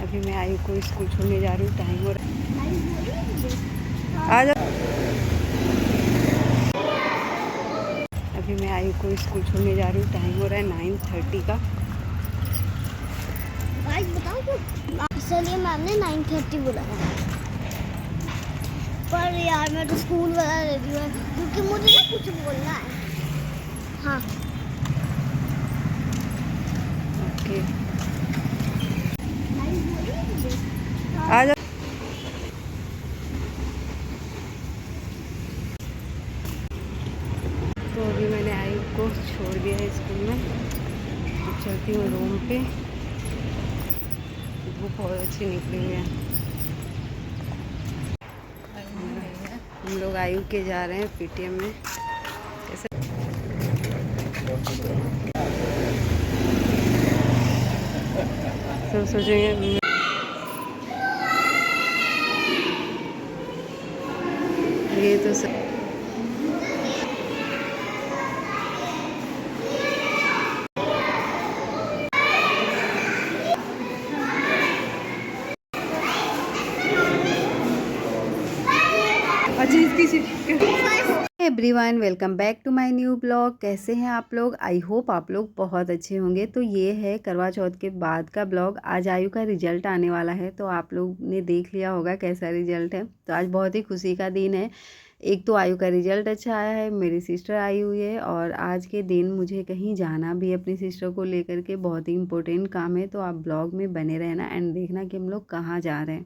अभी मैं आयु को स्कूल छोड़ने जा रही हूँ, टाइम हो रहा है। आ जाओ। अभी मैं आयु को स्कूल छोड़ने जा रही हूँ, टाइम हो रहा है 9:30 का। इसलिए मैम ने 9:30 बुलाया, पर यार मैं तो स्कूल वाला रेडी हुआ क्योंकि मुझे ना कुछ बोलना है। हाँ ओके, आ जाओ। तो अभी मैंने आयु को छोड़ दिया है स्कूल में, अब चलती हूँ रूम पे। धूप बहुत अच्छी निकली हुई है। हम लोग आयु के जा रहे हैं पीटीएम में। कैसे सब सोचेंगे ये तो सब। अच्छा इसकी everyone, welcome back to my new blog. कैसे हैं आप लोग? आई होप आप लोग बहुत अच्छे होंगे। तो ये है करवा चौथ के बाद का ब्लॉग। आज आयु का रिजल्ट आने वाला है, तो आप लोग ने देख लिया होगा कैसा रिजल्ट है। तो आज बहुत ही खुशी का दिन है। एक तो आयु का रिजल्ट अच्छा आया है, मेरी सिस्टर आई हुई है, और आज के दिन मुझे कहीं जाना भी है अपनी सिस्टर को लेकर के, बहुत ही इंपॉर्टेंट काम है। तो आप ब्लॉग में बने रहना एंड देखना कि हम लोग कहाँ जा रहे हैं।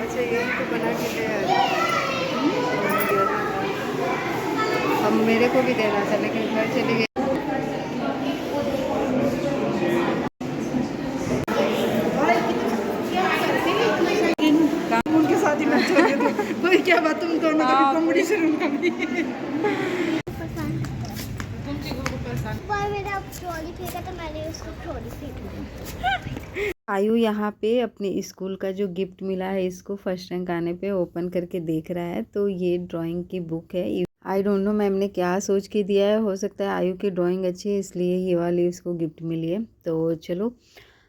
अच्छा ये तो बना के ले अब मेरे को भी देना था, लेकिन घर चली गई। उनके साथ ही मैच हो गया था। कोई क्या बात, तुम दोनों का कॉम्पिटिशन उनका भी। पर मेरा ट्रॉली फेंका तो मैंने उसको ट्रॉली फेंक। आयु यहाँ पे अपने स्कूल का जो गिफ्ट मिला है इसको फर्स्ट रैंक आने पे ओपन करके देख रहा है। तो ये ड्राइंग की बुक है। आई डोंट नो मैम ने क्या सोच के दिया है, हो सकता है आयु की ड्राइंग अच्छी है इसलिए ये वाली इसको गिफ्ट मिली है। तो चलो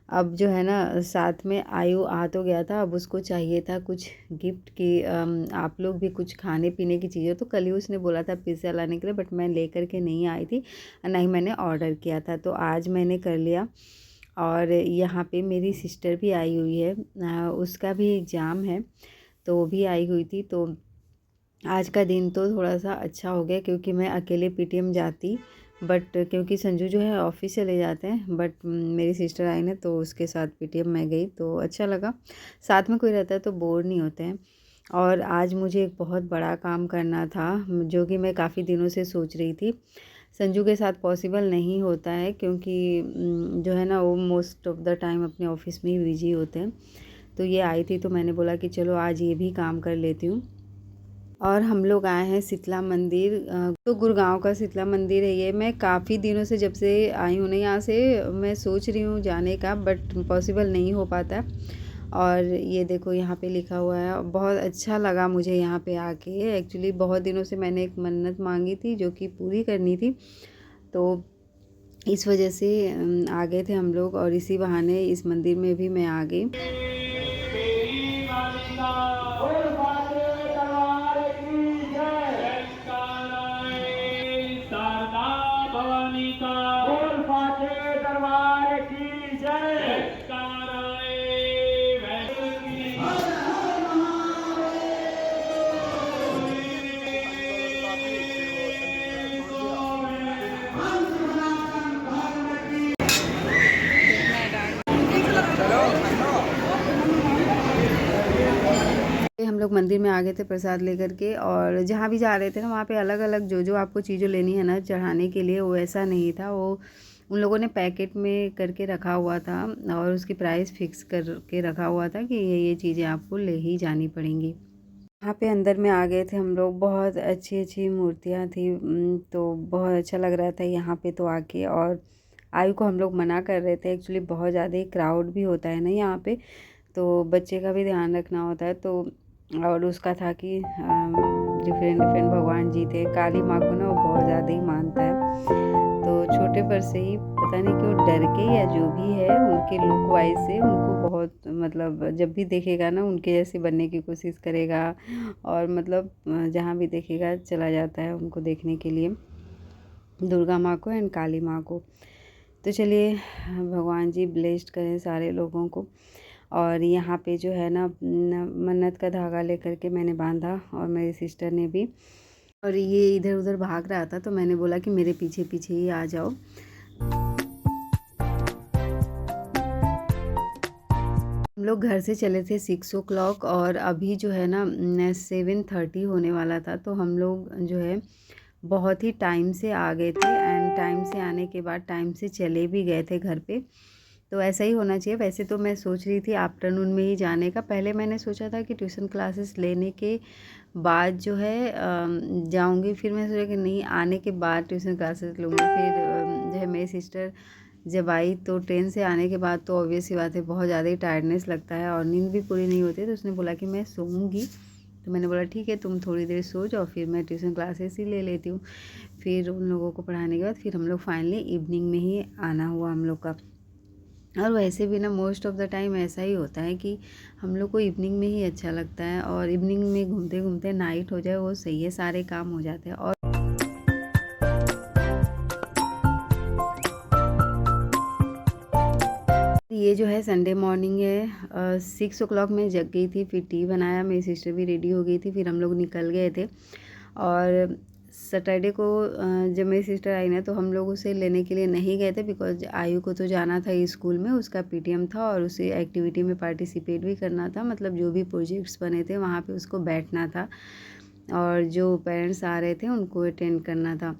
अब जो है ना, साथ में आयु आ तो गया था, अब उसको चाहिए था कुछ गिफ्ट की। आप लोग भी कुछ खाने पीने की चीज़ें। तो कल ही उसने बोला था पिज़्ज़ा लाने के लिए, बट मैं लेकर के नहीं आई थी, ना ही मैंने ऑर्डर किया था। तो आज मैंने कर लिया। और यहाँ पे मेरी सिस्टर भी आई हुई है, उसका भी एग्ज़ाम है, तो वो भी आई हुई थी। तो आज का दिन तो थोड़ा सा अच्छा हो गया, क्योंकि मैं अकेले पीटीएम जाती, बट क्योंकि संजू जो है ऑफिस चले जाते हैं, बट मेरी सिस्टर आई ना तो उसके साथ पीटीएम में गई, तो अच्छा लगा। साथ में कोई रहता है तो बोर नहीं होते हैं। और आज मुझे एक बहुत बड़ा काम करना था, जो कि मैं काफ़ी दिनों से सोच रही थी। संजू के साथ पॉसिबल नहीं होता है, क्योंकि जो है ना वो मोस्ट ऑफ द टाइम अपने ऑफिस में ही बिजी होते हैं। तो ये आई थी, तो मैंने बोला कि चलो आज ये भी काम कर लेती हूँ। और हम लोग आए हैं शीतला मंदिर। तो गुड़गांव का शीतला मंदिर है ये। मैं काफ़ी दिनों से, जब से आई हूँ ना यहाँ से, मैं सोच रही हूँ जाने का, बट पॉसिबल नहीं हो पाता है। और ये देखो यहाँ पे लिखा हुआ है। बहुत अच्छा लगा मुझे यहाँ पे आके। एक्चुअली बहुत दिनों से मैंने एक मन्नत मांगी थी जो कि पूरी करनी थी, तो इस वजह से आ गए थे हम लोग, और इसी बहाने इस मंदिर में भी मैं आ गई। हम लोग मंदिर में आ गए थे प्रसाद लेकर के, और जहाँ भी जा रहे थे ना वहाँ पे अलग अलग जो आपको चीज़ें लेनी है ना चढ़ाने के लिए, वो ऐसा नहीं था। वो उन लोगों ने पैकेट में करके रखा हुआ था, और उसकी प्राइस फिक्स करके रखा हुआ था कि ये चीज़ें आपको ले ही जानी पड़ेंगी। यहाँ पे अंदर में आ गए थे हम लोग। बहुत अच्छी अच्छी मूर्तियाँ थी, तो बहुत अच्छा लग रहा था यहाँ पे तो आके। और आयु को हम लोग मना कर रहे थे, एक्चुअली बहुत ज़्यादा क्राउड भी होता है ना यहाँ पे, तो बच्चे का भी ध्यान रखना होता है। तो और उसका था कि डिफरेंट डिफरेंट भगवान जी थे। काली माँ को ना वो बहुत ज़्यादा ही मानता है, तो छोटे पर से ही पता नहीं क्यों डर के या जो भी है उनके लुक वाइज से उनको बहुत मतलब जब भी देखेगा ना उनके जैसे बनने की कोशिश करेगा, और मतलब जहाँ भी देखेगा चला जाता है उनको देखने के लिए, दुर्गा माँ को एंड काली माँ को। तो चलिए भगवान जी ब्लेस्ड करें सारे लोगों को। और यहाँ पे जो है ना मन्नत का धागा लेकर के मैंने बांधा और मेरी सिस्टर ने भी, और ये इधर उधर भाग रहा था तो मैंने बोला कि मेरे पीछे पीछे ही आ जाओ। हम लोग घर से चले थे 6 o'clock और अभी जो है ना 7:30 होने वाला था, तो हम लोग जो है बहुत ही टाइम से आ गए थे एंड टाइम से आने के बाद टाइम से चले भी गए थे घर पे। तो ऐसा ही होना चाहिए। वैसे तो मैं सोच रही थी आफ्टरनून में ही जाने का, पहले मैंने सोचा था कि ट्यूशन क्लासेस लेने के बाद जो है जाऊंगी, फिर मैं सोचा कि नहीं आने के बाद ट्यूशन क्लासेस लूँगी। फिर जो है मेरी सिस्टर जब आई तो ट्रेन से आने के बाद तो ऑब्वियस सी बात है बहुत ज़्यादा ही टायर्डनेस लगता है और नींद भी पूरी नहीं होती, तो उसने बोला कि मैं सोऊंगी। तो मैंने बोला ठीक है तुम थोड़ी देर सो जाओ, फिर मैं ट्यूशन क्लासेस ही ले लेती हूँ। फिर उन लोगों को पढ़ाने के बाद फिर हम लोग फाइनली इवनिंग में ही आना हुआ हम लोग का। और वैसे भी ना मोस्ट ऑफ़ द टाइम ऐसा ही होता है कि हम लोग को इवनिंग में ही अच्छा लगता है, और इवनिंग में घूमते घूमते नाइट हो जाए वो सही है, सारे काम हो जाते हैं। और ये जो है संडे मॉर्निंग है, 6 o'clock में जग गई थी, फिर टी बनाया, मेरी सिस्टर भी रेडी हो गई थी, फिर हम लोग निकल गए थे। और सैटरडे को जब मेरी सिस्टर आई ना तो हम लोग उसे लेने के लिए नहीं गए थे, बिकॉज आयु को तो जाना था स्कूल में, उसका पीटीएम था और उसे एक्टिविटी में पार्टिसिपेट भी करना था, मतलब जो भी प्रोजेक्ट्स बने थे वहाँ पे उसको बैठना था और जो पेरेंट्स आ रहे थे उनको अटेंड करना था।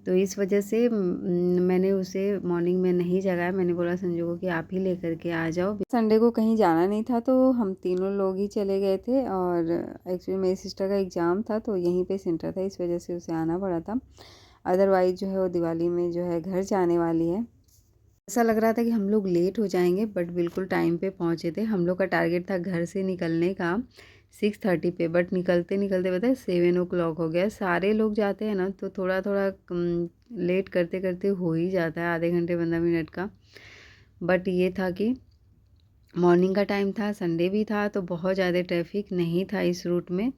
तो इस वजह से मैंने उसे मॉर्निंग में नहीं जगाया। मैंने बोला संजू को कि आप ही लेकर के आ जाओ। संडे को कहीं जाना नहीं था तो हम तीनों लोग ही चले गए थे, और एक्चुअली मेरी सिस्टर का एग्ज़ाम था तो यहीं पे सेंटर था, इस वजह से उसे आना पड़ा था। अदरवाइज़ जो है वो दिवाली में जो है घर जाने वाली है। ऐसा लग रहा था कि हम लोग लेट हो जाएंगे, बट बिल्कुल टाइम पे पहुंचे थे। हम लोग का टारगेट था घर से निकलने का 6:30 पे, बट निकलते निकलते पता है 7 o'clock हो गया। सारे लोग जाते हैं ना तो थोड़ा थोड़ा लेट करते करते हो ही जाता है, आधे घंटे 15 मिनट का। बट ये था कि मॉर्निंग का टाइम था, संडे भी था, तो बहुत ज़्यादा ट्रैफिक नहीं था इस रूट में।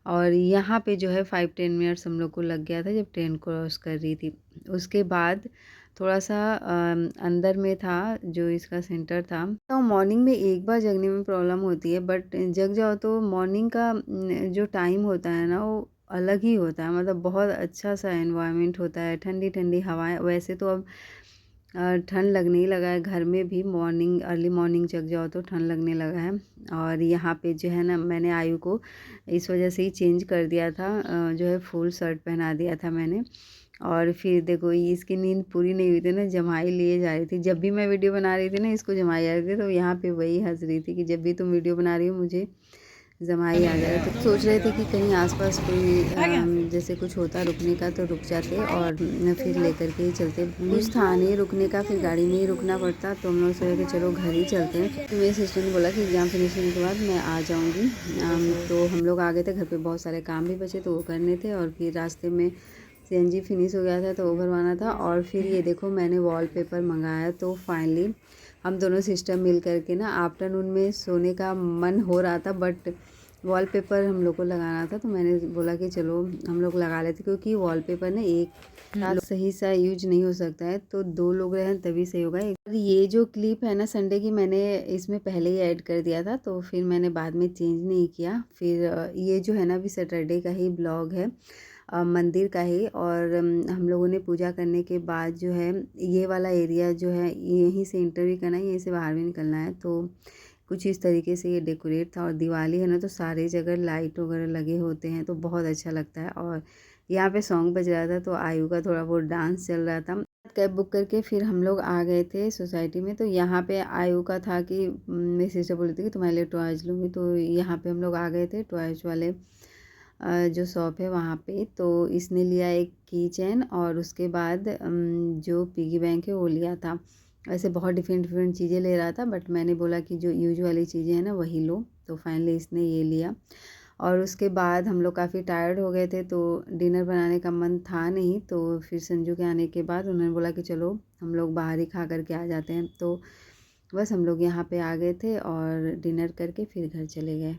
और यहाँ पे जो है 5-10 मिनट्स हम लोग को लग गया था जब ट्रेन क्रॉस कर रही थी। उसके बाद थोड़ा सा अंदर में था जो इसका सेंटर था। तो मॉर्निंग में एक बार जगने में प्रॉब्लम होती है, बट जग जाओ तो मॉर्निंग का जो टाइम होता है ना वो अलग ही होता है, मतलब बहुत अच्छा सा एनवायरनमेंट होता है, ठंडी ठंडी हवाएं। वैसे तो अब ठंड लगने ही लगा है, घर में भी मॉर्निंग अर्ली मॉर्निंग जग जाओ तो ठंड लगने लगा है। और यहाँ पे जो है ना मैंने आयु को इस वजह से ही चेंज कर दिया था, जो है फुल शर्ट पहना दिया था मैंने। और फिर देखो ये इसकी नींद पूरी नहीं हुई थी ना, जमाई लिए जा रही थी। जब भी मैं वीडियो बना रही थी ना इसको जमाई आ रही थी, तो यहाँ पे वही हंस रही थी कि जब भी तुम वीडियो बना रही हो मुझे जमाई आ जा रहा। तो सोच रहे थे कि कहीं आसपास कोई जैसे कुछ होता रुकने का तो रुक जाते और फिर लेकर के ही चलते। कुछ था नहीं रुकने का, फिर गाड़ी में ही रुकना पड़ता, तो हम लोग सोचे कि चलो घर ही चलते हैं। तो मेरी सिस्टर ने बोला कि एग्ज़ाम फिनिश होने के बाद मैं आ जाऊँगी। तो हम लोग आ गए थे, घर पे बहुत सारे काम भी बचे तो वो करने थे, और फिर रास्ते में सीएनजी फिनिश हो गया था तो वो भरवाना था। और फिर ये देखो मैंने वॉलपेपर मंगाया, तो फाइनली हम दोनों सिस्टर मिल करके ना आफ्टरनून में सोने का मन हो रहा था, बट वॉलपेपर हम लोग को लगाना था, तो मैंने बोला कि चलो हम लोग लगा लेते, क्योंकि वॉलपेपर ना एक साथ सही सा यूज नहीं हो सकता है, तो 2 लोग रहें तभी सही होगा। और ये जो क्लिप है ना संडे की, मैंने इसमें पहले ही ऐड कर दिया था, तो फिर मैंने बाद में चेंज नहीं किया। फिर ये जो है ना अभी सैटरडे का ही ब्लॉग है, मंदिर का ही। और हम लोगों ने पूजा करने के बाद जो है ये वाला एरिया जो है यहीं से एंटर भी करना है, यहीं से बाहर भी निकलना है, तो कुछ इस तरीके से ये डेकोरेट था। और दिवाली है ना तो सारी जगह लाइट वगैरह लगे होते हैं तो बहुत अच्छा लगता है। और यहाँ पे सॉन्ग बज रहा था तो आयु का थोड़ा बहुत डांस चल रहा था। कैब बुक करके फिर हम लोग आ गए थे सोसाइटी में। तो यहाँ पे आयु का था कि मेरी सिस्टर बोली थी कि तुम्हारे लिए टॉयज लूँगी, तो यहाँ पे हम लोग आ गए थे टॉयज वाले जो शॉप है वहाँ पे। तो इसने लिया एक की चेन, और उसके बाद जो पिगी बैंक है वो लिया था। वैसे बहुत डिफरेंट डिफरेंट चीज़ें ले रहा था, बट मैंने बोला कि जो यूज वाली चीज़ें हैं ना वही लो, तो फाइनली इसने ये लिया। और उसके बाद हम लोग काफ़ी टायर्ड हो गए थे तो डिनर बनाने का मन था नहीं, तो फिर संजू के आने के बाद उन्होंने बोला कि चलो हम लोग बाहर ही खा करके आ जाते हैं। तो बस हम लोग यहाँ पे आ गए थे और डिनर करके फिर घर चले गए।